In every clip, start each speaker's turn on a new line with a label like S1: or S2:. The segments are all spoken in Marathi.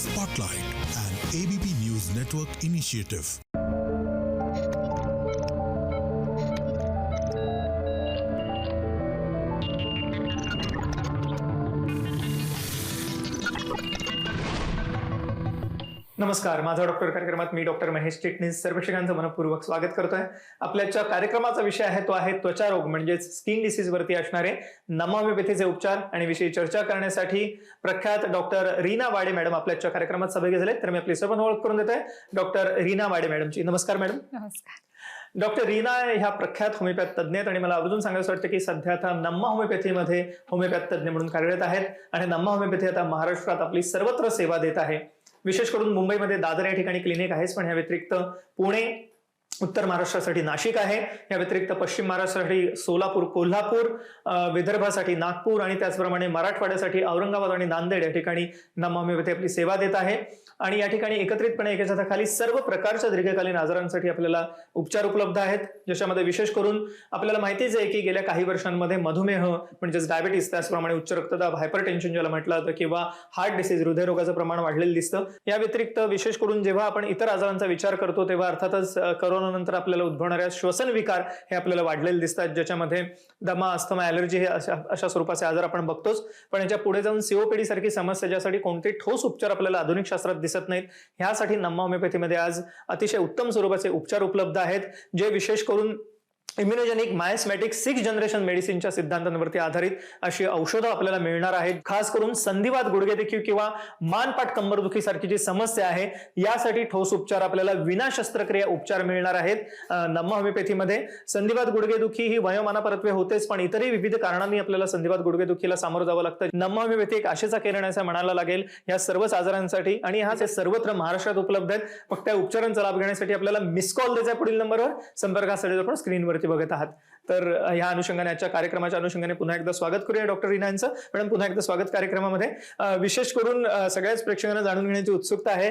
S1: Spotlight, an ABP News Network initiative.
S2: नमस्कार, माझा डॉक्टर कार्यक्रमात मी डॉक्टर महेश चिटणीस सर्व प्रेक्षकांचं मनपूर्वक स्वागत करतोय. आपल्याच्या कार्यक्रमाचा विषय आहे तो आहे त्वचा रोग म्हणजेच स्किन डिसीज वरती असणारे होमिओपॅथीचे उपचार आणि विषयी चर्चा करण्यासाठी प्रख्यात डॉक्टर रीना वाडे मॅडम आपल्याच्या कार्यक्रमात सहभागी झाले. तर मी आपली सर्वांना ओळख करून देतोय डॉक्टर रीना वाडे मॅडमची. नमस्कार मॅडम.
S3: नमस्कार.
S2: डॉक्टर रीना ह्या प्रख्यात होमिओपॅथ तज्ञ आहेत आणि मला अजून सांगायचं वाटतं की सध्या आता नम्मा होमिओपॅथीमध्ये होमिओपॅथ तज्ञ म्हणून कार्यरत आहेत आणि नम्मा होमिओपॅथी आता महाराष्ट्रात आपली सर्वत्र सेवा देत आहे. विशेष करून मुंबईमध्ये दादर या ठिकाणी क्लिनिक आहेच, पण या व्यतिरिक्त पुणे, उत्तर महाराष्ट्रासाठी नाशिक आहे, या व्यतिरिक्त पश्चिम महाराष्ट्रासाठी सोलापूर, कोल्हापूर, विदर्भासाठी नागपूर आणि त्याचप्रमाणे मराठवाड्यासाठी औरंगाबाद आणि नांदेड या ठिकाणी नम्मा होमिओपॅथी आपली सेवा देत आहे. आणि या ठिकाणी एकत्रितपणे एका छताखाली सर्व प्रकारच्या दीर्घकालीन आजारांसाठी आपल्याला उपचार उपलब्ध आहेत, ज्याच्यामध्ये विशेष करून आपल्याला माहितीच आहे की गेल्या काही वर्षांमध्ये मधुमेह म्हणजेच डायबिटीस, त्याचप्रमाणे उच्च रक्तदाब, हायपरटेन्शन ज्याला म्हटलं जातं, किंवा हार्ट डिसीज, हृदयरोगाचं प्रमाण वाढलेलं दिसतं. या व्यतिरिक्त विशेष करून जेव्हा आपण इतर आजारांचा विचार करतो तेव्हा अर्थातच कोरोनानंतर आपल्याला उद्भवणाऱ्या श्वसन विकार हे आपल्याला वाढलेले दिसतात, ज्याच्यामध्ये दमा, अस्थमा, ॲलर्जी हे अशा स्वरूपाचे आजार आपण बघतोच. पण याच्या पुढे जाऊन सीओपीडी सारखी समस्या, ज्यासाठी कोणते ठोस उपचार आपल्याला आधुनिक शास्त्रात दिसत नाहीत, ह्यासाठी नम्मा होमिओपॅथीमध्ये आज अतिशय उत्तम स्वरूपाचे उपचार उपलब्ध आहेत, जे विशेष करून इम्युनोजेनिक मायस्मॅटिक 6th जनरेशन मेडिसिनच्या सिद्धांतांवरती आधारित अशी औषधं आपल्याला मिळणार आहेत. खास करून संधिवात, गुडघेदुखी किंवा मानपाट कंबरदुखी सारखी जी समस्या आहे यासाठी ठोस उपचार आपल्याला विना शस्त्रक्रिया उपचार मिळणार आहेत नम्मा होमिओपॅथीमध्ये. संधिवात, गुडघेदुखी ही वयोमानापरत्वे होतेच, पण इतरही विविध कारणांनी आपल्याला संधिवात, गुडघेदुखीला सामोरं जावं लागतं. नम्मा होमिओपॅथी एक आशेचा किरण असं म्हणायला लागेल या सर्वच आजारांसाठी, आणि हा ते सर्वत्र महाराष्ट्रात उपलब्ध आहेत. फक्त त्या उपचारांचा लाभ घेण्यासाठी आपल्याला मिस कॉल द्यायचा पुढील नंबरवर, संपर्कासाठी आपण स्क्रीनवरती बघत आहात. तर ह्या अनुषंगाने, आजच्या कार्यक्रमाच्या अनुषंगाने पुन्हा एकदा स्वागत करूया डॉक्टर रीना यांचं. मॅडम, पुन्हा एकदा स्वागत कार्यक्रमामध्ये. विशेष करून सगळ्याच प्रेक्षकांना जाणून घेण्याची उत्सुकता आहे,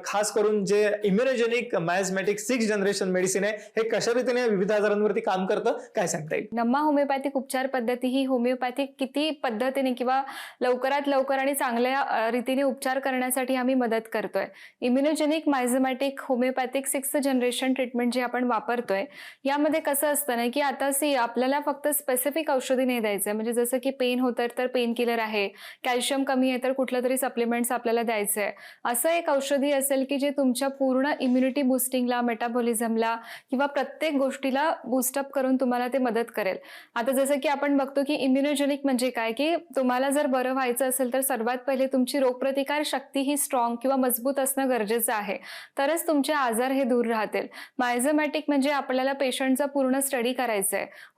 S2: खास करून जे इम्युनोजेनिक मायस्मॅटिक 6th जनरेशन मेडिसिन आहे हे कशा रीतीने विविध आजारांवरती काम करतं, काय सांगता येईल?
S3: नम्मा होमिओपॅथिक उपचार पद्धती ही होमिओपॅथिक किती पद्धतीने किंवा लवकरात लवकर आणि चांगल्या रीतीने उपचार करण्यासाठी आम्ही मदत करतोय. Immunogenic मायझमॅटिक homeopathic 6th generation treatment जे आपण वापरतोय, यामध्ये कसं असतं ना की आता आपल्याला फक्त स्पेसिफिक औषधी नाही द्यायचं, म्हणजे जसं की पेन होतं तर पेन किलर आहे, कॅल्शियम कमी आहे तर कुठलं तरी सप्लिमेंट्स आपल्याला द्यायचं आहे. असं एक औषधी असेल की जे तुमच्या पूर्ण इम्युनिटी बुस्टिंगला, मेटाबॉलिझमला किंवा प्रत्येक गोष्टीला बूस्टअप करून तुम्हाला ते मदत करेल. आता जसं की आपण बघतो की इम्युनोजेनिक म्हणजे काय, की तुम्हाला जर बरं व्हायचं असेल तर सर्वात पहिले तुमची रोगप्रतिकार शक्ती ही स्ट्रॉंग किंवा मजबूत असणं गरजेचं आहे, तरच तुमचे आजार हे दूर राहतील. मायझमॅटिक म्हणजे आपल्याला पेशंटचा पूर्ण स्टडी करायचंय.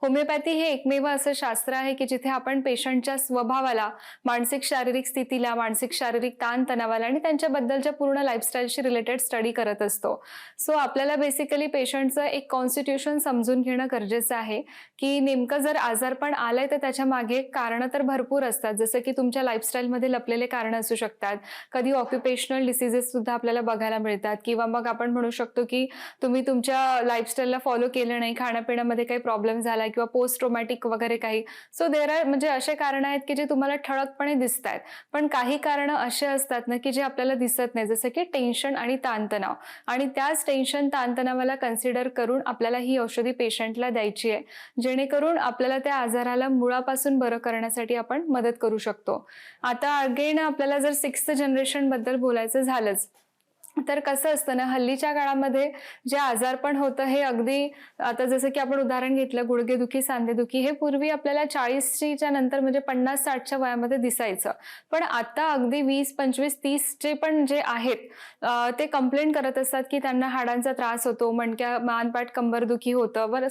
S3: होमिओपॅथी हे एकमेव असं शास्त्र आहे की जिथे आपण पेशंटच्या स्वभावाला, मानसिक शारीरिक स्थितीला, मानसिक शारीरिक ताणतणावाला आणि त्यांच्याबद्दलच्या पूर्ण लाईफस्टाईलशी रिलेटेड स्टडी करत असतो. सो आपल्याला बेसिकली पेशंटचं एक कॉन्स्टिट्यूशन समजून घेणं गरजेचं आहे की नेमकं जर आजारपण आलंय तर त्याच्या मागे कारणं तर भरपूर असतात, जसं की तुमच्या लाईफस्टाईलमध्ये लपलेले कारणं असू शकतात. कधी ऑक्युपेशनल डिसीजेस सुद्धा आपल्याला बघायला मिळतात, किंवा मग आपण म्हणू शकतो की तुम्ही तुमच्या लाईफस्टाईलला फॉलो केलं नाही, खाण्यापिण्यामध्ये काही प्रॉब्लेम झाला किंवा पोस्ट ट्रॉमॅटिक वगैरे काही. सो देर आर म्हणजे असे कारण आहेत की जे तुम्हाला ठळकपणे दिसत आहेत, पण काही कारण असे असतात ना की जे आपल्याला दिसत नाही, जसं की टेन्शन आणि ताणतणाव. आणि त्याच टेन्शन, ताणतणावाला कन्सिडर करून आपल्याला ही औषधी पेशंटला द्यायची आहे, जेणेकरून आपल्याला त्या आजाराला मुळापासून बरं करण्यासाठी आपण मदत करू शकतो. आता अगेन आपल्याला जर 6th जनरेशन बद्दल बोलायचं झालंच तर कसं असतं ना, हल्लीच्या काळामध्ये जे आजारपण होतं हे अगदी, आता जसं की आपण उदाहरण घेतलं गुडघेदुखी, सांधेदुखी, हे पूर्वी आपल्याला 40च्या नंतर म्हणजे 50-60च्या वयामध्ये दिसायचं, पण आता अगदी 20, 25, 30 चे पण जे आहेत ते कंप्लेंट करत असतात की त्यांना हाडांचा त्रास होतो, मणक्या, मानपाट, कंबरदुखी होतं. बरं,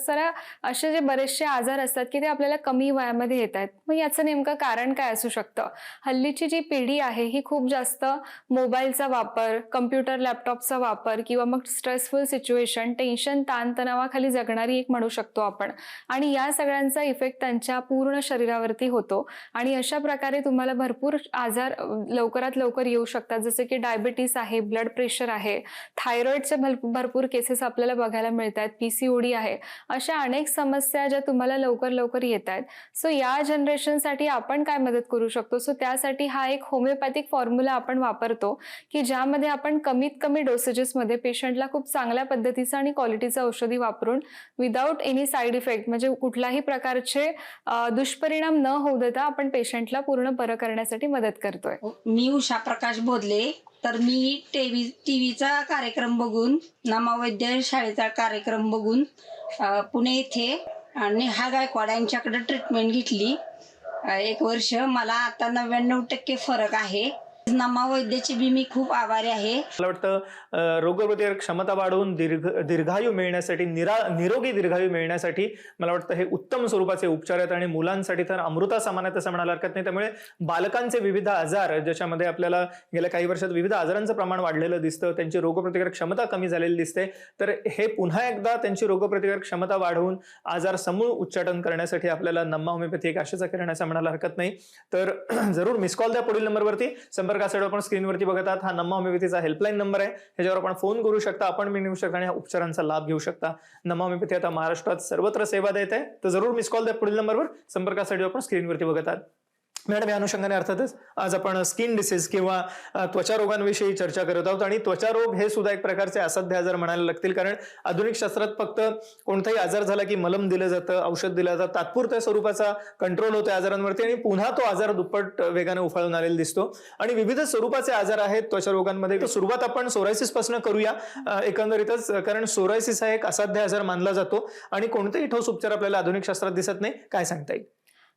S3: असे जे बरेचसे आजार असतात की ते आपल्याला कमी वयामध्ये येत आहेत. मग याचं नेमकं कारण काय असू शकतं? हल्लीची जी पिढी आहे ही खूप जास्त मोबाईलचा वापर, कम्प्युटर कॉम्प्युटर लॅपटॉपचा वापर किंवा मग स्ट्रेसफुल सिच्युएशन, टेन्शन, ताणतणावाखाली जगणारी एक म्हणू शकतो आपण. आणि या सगळ्यांचा इफेक्ट त्यांच्या पूर्ण शरीरावरती होतो आणि अशा प्रकारे तुम्हाला भरपूर आजार लवकरात लवकर येऊ शकतात, जसे की डायबिटीस आहे, ब्लड प्रेशर आहे, थायरॉइडचे भरपूर केसेस आपल्याला बघायला मिळतात, PCOD आहे. अशा अनेक समस्या ज्या तुम्हाला लवकर लवकर येत आहेत. सो या जनरेशनसाठी आपण काय मदत करू शकतो? सो त्यासाठी हा एक होमिओपॅथिक फॉर्म्युला आपण वापरतो की ज्यामध्ये आपण कमीत कमी डोसेजेसमध्ये पेशंटला खूप चांगल्या पद्धतीचं आणि क्वालिटीचं औषधी वापरून विदाऊट एनी साईड इफेक्ट, म्हणजे कुठल्याही प्रकारचे दुष्परिणाम न होऊ देता आपण पेशंटला पूर्ण बरं करण्यासाठी मदत करतोय.
S4: मी उषा प्रकाश बोधले. तर मी टीव्हीचा कार्यक्रम बघून, नामावैद्य शाळेचा कार्यक्रम बघून पुणे येथे नेहा गायकवाड यांच्याकडे ट्रीटमेंट घेतली 1 वर्ष. मला आता 99% फरक आहे. नामावैद्याची बी मी खूप आभारी आहे.
S2: मला वाटतं रोगप्रतिकारक क्षमता वाढवून दीर्घायू मिळण्यासाठी, निरोगी दीर्घायू मिळण्यासाठी मला वाटतं हे उत्तम स्वरूपाचे उपचार आहेत आणि मुलांसाठी तर अमृता समान आहे तसं म्हणायला हरकत नाही. त्यामुळे बालकांचे विविध आजार, ज्याच्यामध्ये आपल्याला गेल्या काही वर्षात विविध आजारांचं प्रमाण वाढलेलं दिसतं, त्यांची रोगप्रतिकारक क्षमता कमी झालेली दिसते, तर हे पुन्हा एकदा त्यांची रोगप्रतिकारक क्षमता वाढवून आजार समूळ उच्चाटन करण्यासाठी आपल्याला नम्मा होमिओपॅथी एक आशेचा किरण असं म्हणायला हरकत नाही. तर जरूर मिस कॉल द्या पुढील नंबरवरती. संपर्कासाठी आपण स्क्रीनवरती बघत आहात, हा नम्मा होमिओपॅथीचा हेल्पलाईन नंबर आहे, ह्याच्यावर आपण फोन करू शकता, अपॉइंटमेंट घेऊ शकता आणि या उपचारांचा लाभ घेऊ शकता. नम्मा होमिओपॅथी आता महाराष्ट्रात सर्वत्र सेवा देत आहे, तर जरूर मिस कॉल द्या पुढील नंबरवर. संपर्कासाठी आपण स्क्रीनवरती बघत आहात. मॅडम, या अनुषंगाने अर्थातच आज आपण स्किन डिसीज किंवा त्वचा रोगांविषयी चर्चा करत आहोत आणि त्वचा रोग हे सुद्धा एक प्रकारचे असाध्य आजार म्हणायला लागतील, कारण आधुनिक शास्त्रात फक्त कोणताही आजार झाला की मलम दिलं जातं, औषध दिलं जातं, तात्पुरत्या स्वरूपाचा कंट्रोल होतो आजारांवरती आणि पुन्हा तो आजार दुप्पट वेगाने उफाळून आलेला दिसतो. आणि विविध स्वरूपाचे आजार आहेत त्वचा रोगांमध्ये. सुरुवात आपण सोरायसिस पासून करूया एकंदरीतच, कारण सोरायसिस हा एक असाध्य आजार मानला जातो आणि कोणतेही ठोस उपचार आपल्याला आधुनिक शास्त्रात दिसत नाही. काय सांगता येईल?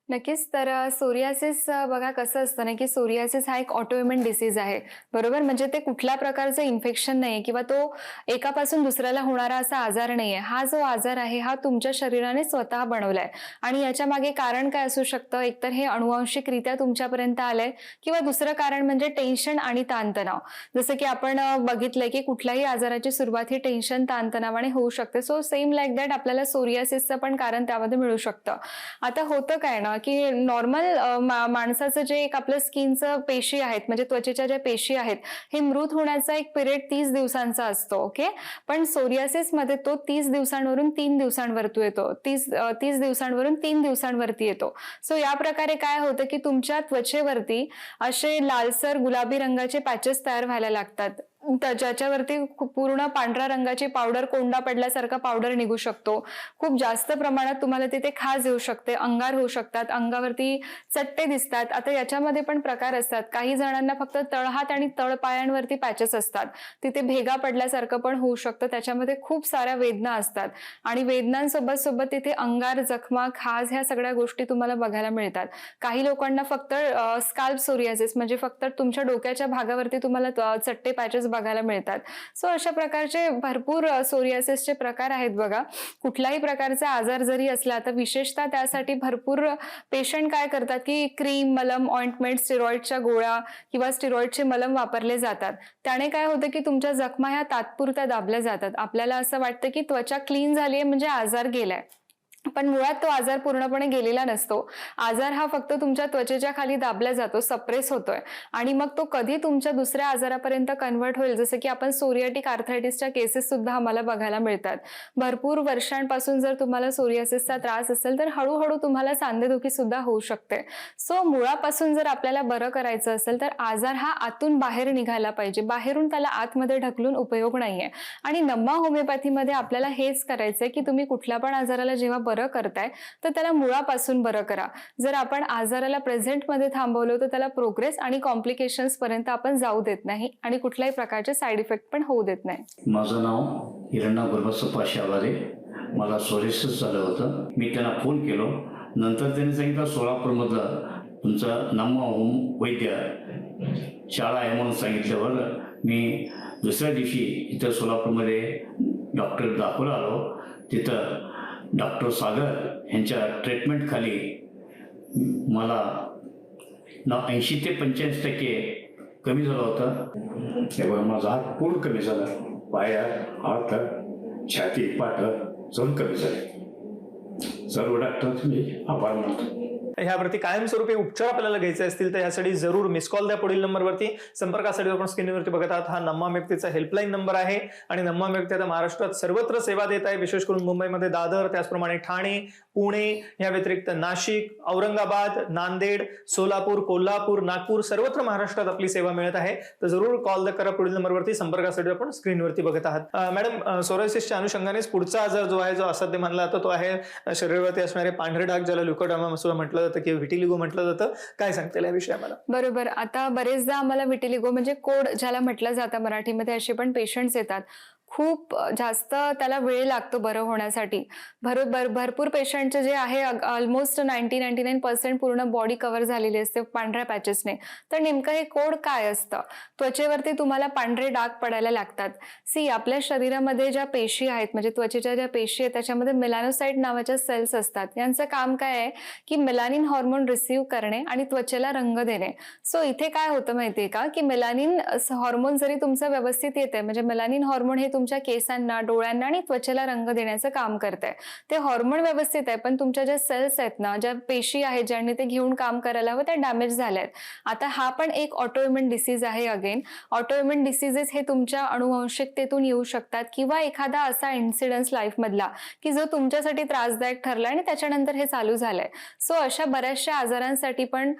S3: नक्कीच. तर सोरियासिस बघा कसं असतं ना, की सोरियासिस हा एक ऑटोइम्युन डिसीज आहे, बरोबर. म्हणजे ते कुठल्या प्रकारचं इन्फेक्शन नाही किंवा तो एकापासून दुसऱ्याला होणारा असा आजार नाहीये. हा जो आजार आहे हा तुमच्या शरीराने स्वतः बनवलाय आणि याच्या मागे कारण काय असू शकतं? एकतर हे अनुवांशिकरित्या तुमच्यापर्यंत आलंय किंवा दुसरं कारण म्हणजे टेन्शन आणि ताणतणाव. जसं की आपण बघितलंय की कुठल्याही आजाराची सुरुवात ही टेन्शन, ताणतणावाने होऊ शकते. सो सेम लाईक दॅट आपल्याला सोरियासिसचं पण कारण त्यामध्ये मिळू शकतं. आता होतं काय ना, की नॉर्मल माणसाचं जे एक आपलं स्किनचं पेशी आहेत, म्हणजे त्वचेच्या ज्या पेशी आहेत, हे मृत होण्याचा एक पिरियड 30 दिवसांचा असतो. ओके. पण सोरियासिस मध्ये तो 30 दिवसांवरून 3 दिवसांवरती येतो, 30 दिवसांवरून 3 दिवसांवरती येतो. सो या प्रकारे काय होतं की तुमच्या त्वचेवरती असे लालसर गुलाबी रंगाचे पॅचेस तयार व्हायला लागतात, ज्याच्यावरती पूर्ण पांढऱ्या रंगाची पावडर, कोंडा पडल्यासारखा पावडर निघू शकतो. खूप जास्त प्रमाणात तुम्हाला तिथे खाज येऊ शकते, अंगार होऊ शकतात, अंगावरती चट्टे दिसतात. आता याच्यामध्ये पण प्रकार असतात. काही जणांना फक्त तळहात आणि तळपायांवरती पॅचेस असतात, तिथे भेगा पडल्यासारखं पण होऊ शकतं. त्याच्यामध्ये खूप साऱ्या वेदना असतात आणि वेदनांसोबत सोबत तिथे अंगार, जखमा, खाज ह्या सगळ्या गोष्टी तुम्हाला बघायला मिळतात. काही लोकांना फक्त स्काल्प सोरियासिस म्हणजे फक्त तुमच्या डोक्याच्या भागावरती तुम्हाला चट्टे, पॅचेस बघायला मिळतात. सो अशा प्रकारचे भरपूर सोरियासिसचे प्रकार आहेत बघा. कुठलाही प्रकारचा आजार जरी असला तर विशेषतः त्यासाठी भरपूर पेशंट काय करतात की क्रीम, मलम, ऑइंटमेंट, स्टेरॉइडच्या गोळ्या किंवा स्टेरॉइडचे मलम वापरले जातात. त्याने काय होतं की तुमच्या जखमा ह्या तात्पुरत्या दाबल्या जातात. आपल्याला असं वाटतं की त्वचा क्लीन झालीये म्हणजे आजार गेलाय, पण मुळात तो आजार पूर्णपणे गेलेला नसतो. आजार हा फक्त तुमच्या त्वचेच्या खाली दाबला जातो, सप्रेस होतोय आणि मग तो कधी तुमच्या दुसऱ्या आजारापर्यंत कन्व्हर्ट होईल, जसं की आपण सोरियाटिक आर्थरायटिसच्या केसेस सुद्धा आम्हाला बघायला मिळतात. भरपूर वर्षांपासून जर तुम्हाला सोरियासिसचा त्रास असेल तर हळूहळू तुम्हाला सांधेदुखी सुद्धा होऊ शकते. सो मुळापासून जर आपल्याला बरं करायचं असेल तर आजार हा आतून बाहेर निघायला पाहिजे, बाहेरून त्याला आतमध्ये ढकलून उपयोग नाहीये. आणि नम्मा होमिओपॅथीमध्ये आपल्याला हेच करायचंय की तुम्ही कुठल्या पण आजाराला जेव्हा बरं करताय तर त्याला मुळापासून बरं करा. जर आपण आजाराला प्रेझेंट मध्ये थांबवलं तर त्याला प्रोग्रेस आणि कॉम्प्लिकेशन्स पर्यंत आपण जाऊ देत नाही आणि कुठल्याही प्रकारचे साईड इफेक्ट पण होऊ देत नाही.
S5: माझं नाव हिरण्या गुरुबसप्पा शाबारे. मला सोरियासिस झालं होतं. मी त्यांना फोन केलो, नंतर त्यांनी सांगितलं सोलापूरमधलं तुमचं नम्मा होम वैद्य शाळा आहे म्हणून सांगितल्यावर मी दुसऱ्या दिवशी इथं सोलापूरमध्ये डॉक्टर दाखवला आलो. तिथं डॉक्टर सागर यांच्या ट्रीटमेंटखाली मला 80 ते 85% कमी झाला होता तेव्हा माझा हात पूर्ण कमी झाला, पाया, हात, छाती, पाठ सर्व कमी झाले. सर्व डॉक्टरांचे मी आभार मानतो.
S2: ह्यावरती कायमस्वरूपी उपचार आपल्याला घ्यायचे असतील तर यासाठी जरूर मिस कॉल द्या पुढील नंबरवरती. संपर्कासाठी आपण स्क्रीनवरती बघत आहात हा नम्मा होमिओपॅथीचा हेल्पलाईन नंबर आहे. आणि नम्मा होमिओपॅथी आता महाराष्ट्रात सर्वत्र सेवा देत आहे. विशेष करून मुंबईमध्ये दादर, त्याचप्रमाणे ठाणे, पुणे, या व्यतिरिक्त नाशिक, औरंगाबाद, नांदेड, सोलापूर, कोल्हापूर, नागपूर सर्वत्र महाराष्ट्रात आपली सेवा मिळत आहे. तर जरूर कॉल करा पुढील नंबरवरती. संपर्कासाठी आपण स्क्रीनवरती बघत आहात. मॅडम, सोरायसिसच्या अनुषंगानेच पुढचा आजार जो आहे, जो असाध्य मानला जातो, तो आहे शरीरावरती असणारे पांढरे डाग, ज्याला ल्युकोडर्मा सुद्धा म्हटलं जातं किंवा व्हिटिलिगो म्हटलं जातं. काय सांगता या विषयी मला?
S3: बरोबर. आता बरेचदा आम्हाला व्हिटिलिगो म्हणजे कोड ज्याला म्हटलं जातं मराठीमध्ये, असे पण पेशंट्स येतात. खूप जास्त त्याला वेळ लागतो बरं होण्यासाठी. भरपूर पेशंटचे जे आहे ऑलमोस्ट 99% पूर्ण बॉडी कव्हर झालेली असते पांढऱ्या पॅचेसने. तर नेमकं हे कोड काय असतं? त्वचेवरती तुम्हाला पांढरे डाग पडायला लागतात. आपल्या शरीरामध्ये ज्या पेशी आहेत, म्हणजे त्वचेच्या ज्या पेशी आहेत, त्याच्यामध्ये मेलॅनोसाइट नावाच्या सेल्स असतात. यांचं काम काय आहे की मेलानिन हॉर्मोन रिसीव्ह करणे आणि त्वचेला रंग देणे. इथे काय होतं माहितीये का की मेलानिन हॉर्मोन जरी तुमचं व्यवस्थित येते, म्हणजे मेलानिन हॉर्मोन हे तुमच्या केसांना, डोळ्यांना आणि त्वचेला रंग देण्याचं काम करते. ते हॉर्मोन व्यवस्थित आहे, पण तुमच्या ज्या सेल्स आहेत ना, ज्या पेशी आहेत, ज्यांनी ते घेऊन काम करायला हवं, त्या डॅमेज झाल्या आहेत. आता हा पण एक ऑटोइम्युन डिसीज आहे. अगेन ऑटोइम्युन डिसीजेस हे तुमच्या अनुवंशिकतेतून येऊ शकतात किंवा एखादा असा इन्सिडन्स लाईफ मधला की जो तुमच्यासाठी त्रासदायक ठरला आणि त्याच्यानंतर हे चालू झालंय. अशा बऱ्याचशा आजारांसाठी पण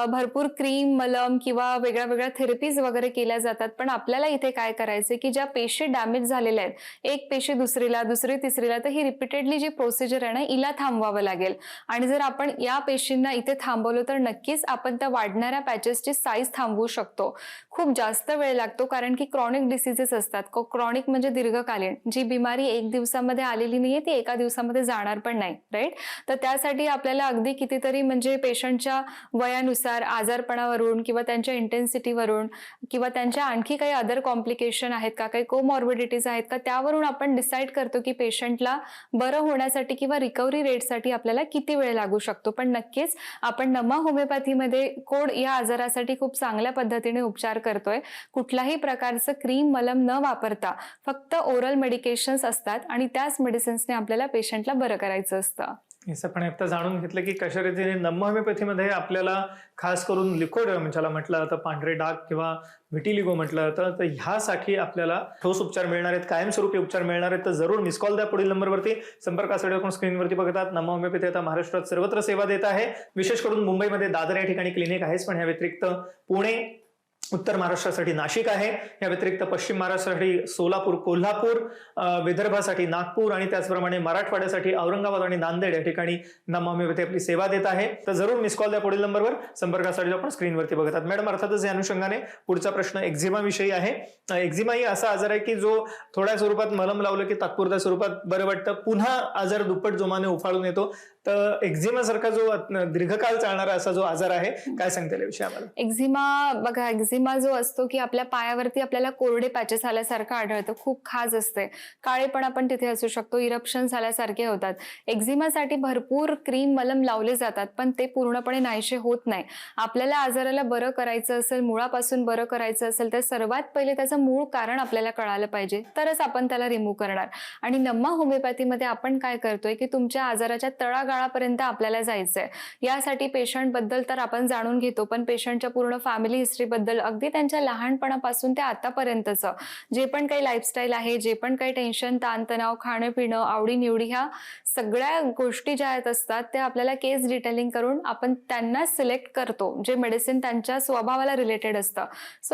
S3: भरपूर क्रीम, मलम किंवा वेगळ्या वेगळ्या थेरपीज वगैरे केल्या जातात. पण आपल्याला इथे काय करायचं की ज्या पेशी डॅमेज झालेल्या आहेत, एक पेशी दुसरीला, दुसरी तिसरीला, तर ही रिपीटेडली जी प्रोसिजर आहे ना, हिला थांबवावं लागेल. आणि जर आपण या पेशींना इथे थांबवलं तर नक्कीच आपण त्या वाढणाऱ्या पॅचेसची साईज थांबवू शकतो. खूप जास्त वेळ लागतो, कारण की क्रॉनिक डिसीजेस असतात. क्रॉनिक म्हणजे दीर्घकालीन. जी बिमारी एक दिवसामध्ये आलेली नाहीये, ती एका दिवसामध्ये जाणार पण नाही, राईट? तर त्यासाठी आपल्याला अगदी कितीतरी म्हणजे पेशंटच्या वयानुसार, आजारपणावरून किंवा त्यांच्या इंटेन्सिटीवरून किंवा त्यांच्या आणखी काही अदर कॉम्प्लिकेशन आहेत का, काही कोमॉर्बिडिटीज आहेत का, त्यावरून आपण डिसाईड करतो की पेशंटला बरं होण्यासाठी किंवा रिकव्हरी रेटसाठी आपल्याला किती वेळ लागू शकतो. पण नक्कीच आपण नमा होमिओपॅथीमध्ये कोड या आजारासाठी खूप चांगल्या पद्धतीने उपचार करतोय. कुठल्याही प्रकारचं क्रीम, मलम न वापरता फक्त ओरल मेडिकेशन्स असतात आणि त्याच मेडिसिन्सने आपल्याला पेशंटला बरं करायचं असतं.
S2: आपण आता जाणून घेतलं की कशा रीतीने नम्मा होमिओपॅथीमध्ये आपल्याला खास करून लिक्विड ज्याला म्हटलं जातं, पांढरे डाग किंवा व्हिटिलिगो म्हटलं जातं, तर ह्यासाठी आपल्याला ठोस उपचार मिळणार आहेत, कायमस्वरूपी उपचार मिळणार आहेत. तर जरूर मिस कॉल द्या पुढील नंबरवरती. संपर्कासाठी आपण स्क्रीनवरती बघतात. नम्मा होमिओपॅथी आता महाराष्ट्रात सर्वत्र सेवा देत आहे. विशेष करून मुंबईमध्ये दादर या ठिकाणी क्लिनिक आहेच, पण ह्या व्यतिरिक्त पुणे, उत्तर महाराष्ट्रासाठी नाशिक आहे. या व्यतिरिक्त पश्चिम महाराष्ट्रासाठी सोलापूर, कोल्हापूर, विदर्भासाठी नागपूर आणि त्याचप्रमाणे मराठवाड्यासाठी औरंगाबाद आणि नांदेड या ठिकाणी नम्मा होमिओपॅथी आपली सेवा देत आहे. तर जरूर मिस कॉल द्या पुढील नंबरवर. संपर्कासाठी आपण स्क्रीनवरती बघतात. मॅडम, अर्थातच या अनुषंगाने पुढचा प्रश्न एक्झिमा विषयी आहे. एक्झिमा ही असा आजार आहे की जो थोड्या स्वरूपात मलम लावलं की तात्पुरत्या स्वरूपात बरं वाटतं, पुन्हा आजार दुप्पट जोमाने उफाळून येतो. तर एक्झिमा सारखा जो दीर्घकाळ चालणारा असा जो आजार आहे, काय सांगता येईल विषय आम्हाला?
S3: एक्झिमा बघा, एक्झिमा जो असतो की आपल्या पायावरती आपल्याला कोरडे पॅचेस आल्यासारखं आढळतं. खूप खाज असते, काळेपणा पण तिथे असू शकतो, इरप्शन झाल्यासारखे होतात. एक्झिमासाठी भरपूर क्रीम, मलम लावले जातात, पण ते पूर्णपणे नाहीसे होत नाही. आपल्याला आजाराला बरं करायचं असेल, मुळापासून बरं करायचं असेल, तर सर्वात पहिले त्याचं मूळ कारण आपल्याला कळालं पाहिजे, तरच आपण त्याला रिमूव्ह करणार. आणि नम्मा होमिओपॅथीमध्ये आपण काय करतोय की तुमच्या आजाराच्या तळागाळापर्यंत आपल्याला जायचंय. यासाठी पेशंट बद्दल तर आपण जाणून घेतो, पण पेशंटच्या पूर्ण फॅमिली हिस्ट्री बद्दल, अगदी त्यांच्या लहानपणापासून ते आतापर्यंतचं जे पण काही लाईफस्टाईल आहे, जे पण काही टेन्शन, ताणतणाव, खाणं पिणं, आवडीनिवडी, ह्या सगळ्या गोष्टी ज्या आहेत असतात त्या आपल्याला केस डिटेलिंग करून आपण त्यांना सिलेक्ट करतो, जे मेडिसिन त्यांच्या स्वभावाला रिलेटेड असतं.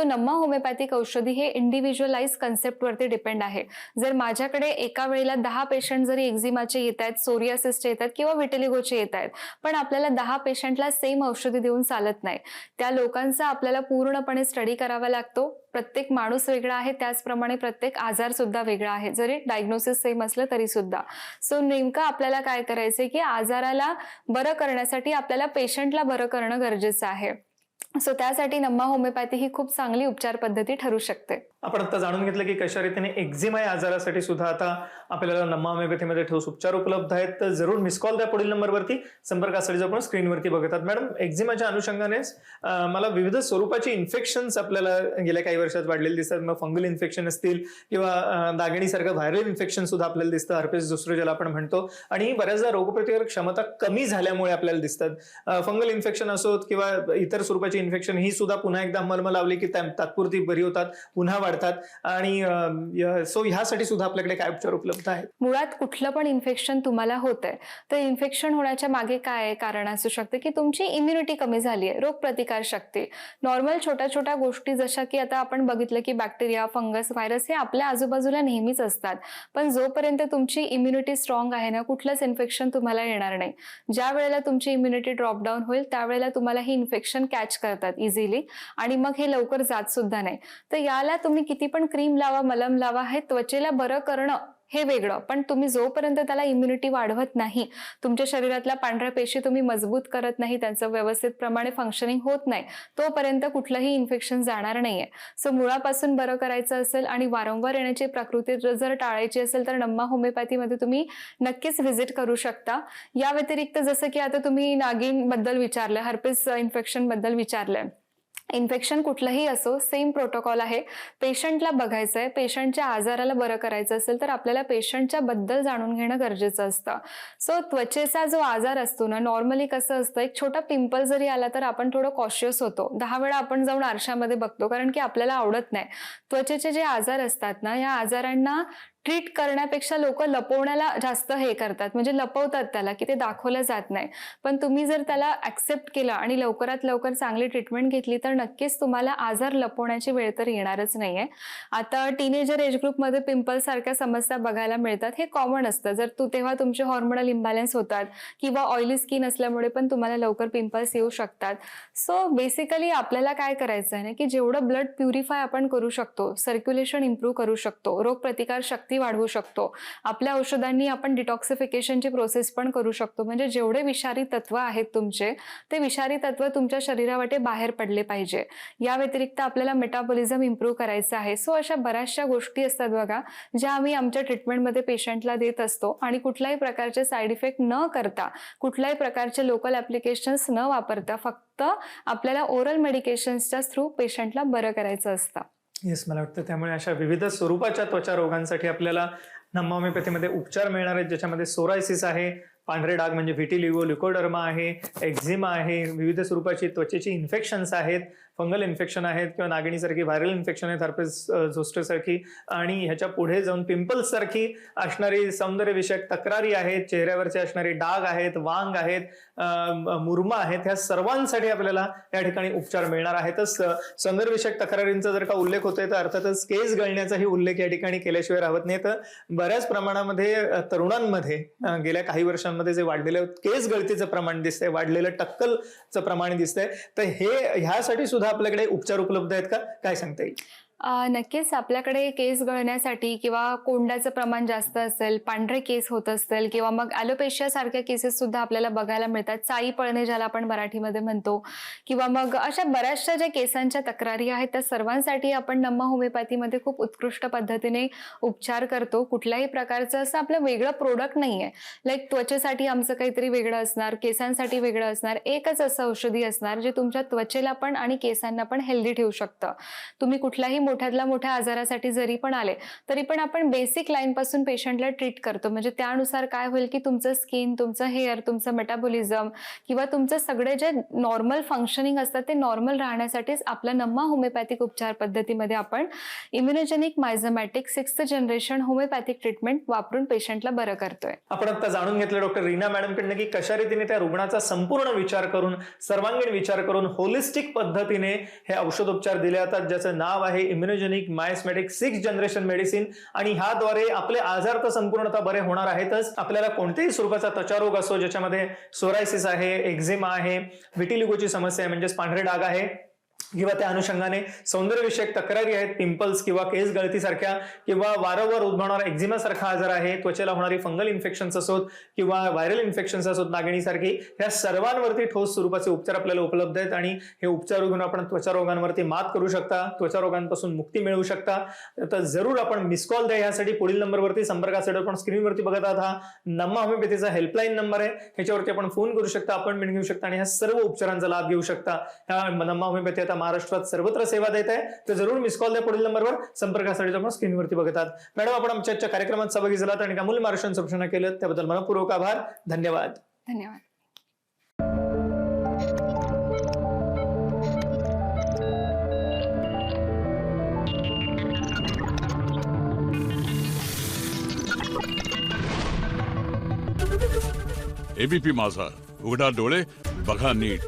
S3: नम्मा होमिओपॅथिक औषधी हे इंडिव्हिज्युअलाइज कन्सेप्टवरती डिपेंड आहे. जर माझ्याकडे एका वेळेला 10 पेशंट जरी एक्झिमाचे येत आहेत, सोरियासिसचे येतात किंवा व्हिटिलिगोचे येत आहेत, पण आपल्याला 10 पेशंटला सेम औषधी देऊन चालत नाही. त्या लोकांचा आपल्याला पूर्णपणे स्टडी करावा लागतो. प्रत्येक माणूस वेगळा आहे, त्याचप्रमाणे प्रत्येक आजार सुद्धा वेगळा आहे, जरी डायग्नोसिस सेम असलं तरी सुद्धा. नेमकं आपल्याला काय करायचंय की आजाराला बरं करण्यासाठी आपल्याला पेशंटला बरं करणं गरजेचं आहे. सो त्यासाठी नम्मा होमिओपॅथी ही खूप चांगली उपचार पद्धती ठरू शकते.
S2: आपण आता जाणून घेतलं की कशा रीतीने एक्झिमा या आजारासाठी सुद्धा आता आपल्याला नम्मा होमिओपॅथीमध्ये ठोस उपचार उपलब्ध आहेत. तर जरूर मिस कॉल द्या पुढील नंबरवरती. संपर्कासाठी जो आपण स्क्रीनवरती बघतात. मॅडम, एक्झिमाच्या अनुषंगानेच मला विविध स्वरूपाची इन्फेक्शन्स आपल्याला गेल्या काही वर्षात वाढलेली दिसतात. मग फंगल इन्फेक्शन असतील किंवा दागिणीसारखं व्हायरल इन्फेक्शन सुद्धा आपल्याला दिसतं, हर्पेस झोस्टर ज्याला आपण म्हणतो. आणि बऱ्याचदा रोगप्रतिकारक क्षमता कमी झाल्यामुळे आपल्याला दिसतात. फंगल इन्फेक्शन असोत किंवा इतर स्वरूपाची इन्फेक्शन ही सुद्धा पुन्हा एकदा मलम लावली की तात्पुरती बरी होतात, पुन्हा वाढतात. आणि सो ह्यासाठी सुद्धा आपल्याकडे काय उपचार उपलब्ध आहेत?
S3: मुळात कुठलं पण इन्फेक्शन तुम्हाला होतंय तर इन्फेक्शन होण्याच्या मागे काय कारण असू शकते की तुमची इम्युनिटी कमी झाली आहे, रोगप्रतिकार शक्ती. नॉर्मल छोट्या छोट्या गोष्टी जशा की आता आपण बघितलं की बॅक्टेरिया, फंगस, व्हायरस हे आपल्या आजूबाजूला नेहमीच असतात. पण जोपर्यंत तुमची इम्युनिटी स्ट्रॉंग आहे ना, कुठलंच इन्फेक्शन तुम्हाला येणार नाही. ज्या वेळेला तुमची इम्युनिटी ड्रॉप डाऊन होईल त्यावेळेला तुम्हाला ही इन्फेक्शन कॅच करतात इझिली आणि मग हे लवकर जात सुद्धा नाही. तर याला तुम्ही किती पण क्रीम लावा, मलम लावा, हे त्वचेला बरं करणं हे वेगळं. पण तुम्ही जोपर्यंत त्याला इम्युनिटी वाढवत नाही, तुमच्या शरीरातल्या पांढऱ्या पेशी तुम्ही मजबूत करत नाही, त्यांचं व्यवस्थित प्रमाणे फंक्शनिंग होत नाही, तोपर्यंत कुठलंही इन्फेक्शन जाणार नाहीये. सो मुळापासून बरं करायचं असेल आणि वारंवार येण्याची प्रकृती जर टाळायची असेल तर नम्मा होमिओपॅथीमध्ये तुम्ही नक्कीच व्हिजिट करू शकता. या व्यतिरिक्त जसं की आता तुम्ही नागिन बद्दल विचारलं, हर्पेस इन्फेक्शन बद्दल विचारलंय. इन्फेक्शन कुठलंही असो, सेम प्रोटोकॉल आहे. पेशंटला बघायचंय, पेशंटच्या आजाराला बरं करायचं असेल तर आपल्याला पेशंटच्या बद्दल जाणून घेणं गरजेचं असतं. सो त्वचेचा जो आजार असतो ना, नॉर्मली कसं असतं, एक छोटा पिंपल जरी आला तर आपण थोडं कॉशियस होतो. 10 वेळा आपण जाऊन आरशामध्ये बघतो कारण की आपल्याला आवडत नाही. त्वचेचे जे आजार असतात ना, या आजारांना ट्रीट करण्यापेक्षा लोक लपवण्याला जास्त हे करतात, म्हणजे लपवतात त्याला की ते दाखवलं जात नाही. पण तुम्ही जर त्याला ऍक्सेप्ट केलं आणि लवकरात लवकर चांगली ट्रीटमेंट घेतली तर नक्कीच तुम्हाला आजार लपवण्याची वेळ तर येणारच नाहीये. आता टीनेजर एज ग्रुपमध्ये पिंपल सारख्या समस्या बघायला मिळतात, हे कॉमन असतं. जर तेव्हा तुमचे हॉर्मोनल इम्बॅलन्स होतात किंवा ऑइली स्किन असल्यामुळे पण तुम्हाला लवकर पिंपल्स येऊ शकतात. सो बेसिकली आपल्याला काय करायचं आहे ना, की जेवढं ब्लड प्युरिफाय आपण करू शकतो, सर्क्युलेशन इम्प्रूव्ह करू शकतो, रोगप्रतिकार शक्ती वाढवू शकतो, आपल्या औषधांनी आपण डिटॉक्सिफिकेशनची प्रोसेस पण करू शकतो. म्हणजे जेवढे विषारी तत्व आहेत तुमचे, ते विषारी तत्व तुमच्या शरीरावाटे बाहेर पडले पाहिजे. या व्यतिरिक्त आपल्याला मेटाबॉलिझम इम्प्रूव्ह करायचं आहे. सो अशा बऱ्याचशा गोष्टी असतात बघा, ज्या आम्ही आमच्या ट्रीटमेंटमध्ये पेशंटला देत असतो आणि कुठल्याही प्रकारचे साईड इफेक्ट न करता, कुठल्याही प्रकारचे लोकल ऍप्लिकेशन्स न वापरता, फक्त आपल्याला ओरल मेडिकेशन्सच्या थ्रू पेशंटला बरं करायचं असतं.
S2: येस, मला वाटतं त्यामुळे अशा विविध स्वरूपाच्या त्वचा रोगांसाठी आपल्याला नम्मा होमिओपॅथीमध्ये उपचार मिळणार आहेत, ज्याच्यामध्ये सोरायसिस आहे, पांढरे डाग म्हणजे व्हिटिलिगो, ल्युकोडर्मा आहे, एक्झिमा आहे, विविध स्वरूपाची त्वचेची इन्फेक्शन्स आहेत, फंगल इन्फेक्शन आहेत किंवा नागिणीसारखी व्हायरल इन्फेक्शन आहेत, हर्पेस झोस्टर सारखी, आणि ह्याच्या पुढे जाऊन पिंपल्स सारखी असणारी सौंदर्यविषयक तक्रारी आहेत, चेहऱ्यावरचे असणारे डाग आहेत, वांग आहेत, मुरमा आहेत, ह्या सर्वांसाठी आपल्याला या ठिकाणी उपचार मिळणार आहेतच. सौंदर्यविषयक तक्रारींचा जर का उल्लेख होतोय तर अर्थातच केस गळण्याचाही उल्लेख या ठिकाणी केल्याशिवाय राहत नाही. तर बऱ्याच प्रमाणामध्ये तरुणांमध्ये गेल्या काही वर्षांमध्ये जे वाढलेलं केस गळतीचं प्रमाण दिसतंय, वाढलेलं टक्कलचं प्रमाण दिसतंय, तर ह्यासाठी सुद्धा आपल्याकडे उपचार उपलब्ध आहेत का, काय सांगता येईल?
S3: नक्कीच आपल्याकडे केस गळण्यासाठी किंवा कोंड्याचं प्रमाण जास्त असेल, पांढरे केस होत असतील किंवा मग ॲलोपेशिया सारख्या केसेस सुद्धा आपल्याला बघायला मिळतात, चाई पळणे ज्याला आपण मराठीमध्ये म्हणतो, किंवा मग अशा बऱ्याचशा ज्या केसांच्या तक्रारी आहेत त्या सर्वांसाठी आपण नम्मा होमिओपॅथीमध्ये खूप उत्कृष्ट पद्धतीने उपचार करतो. कुठल्याही प्रकारचं असं आपलं वेगळं प्रोडक्ट नाही आहे. लाईक त्वचेसाठी आमचं काहीतरी वेगळं असणार, केसांसाठी वेगळं असणार, एकच असं औषधी असणार जे तुमच्या त्वचेला पण आणि केसांना पण हेल्दी ठेवू शकतं. तुम्ही कुठल्याही मोठ्यातल्या मोठ्या आजारासाठी जरी पण आले तरी पण आपण बेसिक लाईन पासून पेशंटला ट्रीट करतो. म्हणजे त्यानुसार काय होईल की तुमचं स्किन, तुमचं हेअर, तुमचं मेटाबॉलिझम किंवा तुमचं सगळे जे नॉर्मल फंक्शनिंग असतात ते नॉर्मल राहण्यासाठीच आपल्या नम्मा होमिओपॅथिक उपचार पद्धतीमध्ये आपण immunogenic miasmatic 6th generation homeopathic treatment वापरून पेशंटला बरं करतोय.
S2: आपण आता जाणून घेतलं डॉक्टर रीना मॅडम कडनं की कशा रीतीने त्या रुग्णाचा संपूर्ण विचार करून, सर्वांगीण विचार करून, होलिस्टिक पद्धतीने हे औषधोपचार दिले जातात, ज्याचं नाव आहे immunogenic miasmatic 6th generation medicine. आणि ह्याद्वारे आपले आजार तर संपूर्णतः बरे होणार आहेतच. आपल्याला कोणत्याही स्वरूपाचा त्वचारोग असो, ज्याच्यामध्ये सोरायसिस आहे, एक्झिमा आहे, व्हिटिलिगोची समस्या आहे म्हणजेच पांढरे डाग आहे, किंवा त्या अनुषंगाने सौंदर्यविषयक तक्रारी आहेत, पिंपल्स किंवा केस गळतीसारख्या किंवा वारंवार उद्भवणारा एक्झिमा सारखा आजार आहे, त्वचेला होणारी फंगल इन्फेक्शन्स असोत किंवा व्हायरल इन्फेक्शन्स असोत, नागिणीसारखी, या सर्वांवरती ठोस स्वरूपाचे उपचार आपल्याला उपलब्ध आहेत आणि हे उपचार घेऊन आपण त्वचा रोगांवरती मात करू शकता, त्वचा रोगांपासून मुक्ती मिळवू शकता. तर जरूर आपण मिस कॉल द्या. यासाठी पुढील नंबरवरती संपर्कासाठी आपण स्क्रीनवरती बघत आहात हा नम्मा होमिओपॅथीचा हेल्पलाईन नंबर आहे. ह्याच्यावरती आपण फोन करू शकता, अपॉइंटमेंट घेऊ शकता आणि ह्या सर्व उपचारांचा लाभ घेऊ शकता. ह्या नम्मा होमिओपॅथी आता महाराष्ट्रात सर्वत्र सेवा देत आहे. तर जरूर मिस कॉल द्या पुढील नंबरवर. संपर्कासाठी आपण स्क्रीनवरती बघत आहात. मॅडम, आपण आमच्या कार्यक्रमात सहभागी झालात आणि अमूल्य मार्गदर्शन सूचना केलं त्याबद्दल मनपूर्वक आभार. धन्यवाद.
S3: धन्यवाद.
S6: एबीपी माझा, उघडा डोळे बघा नीट.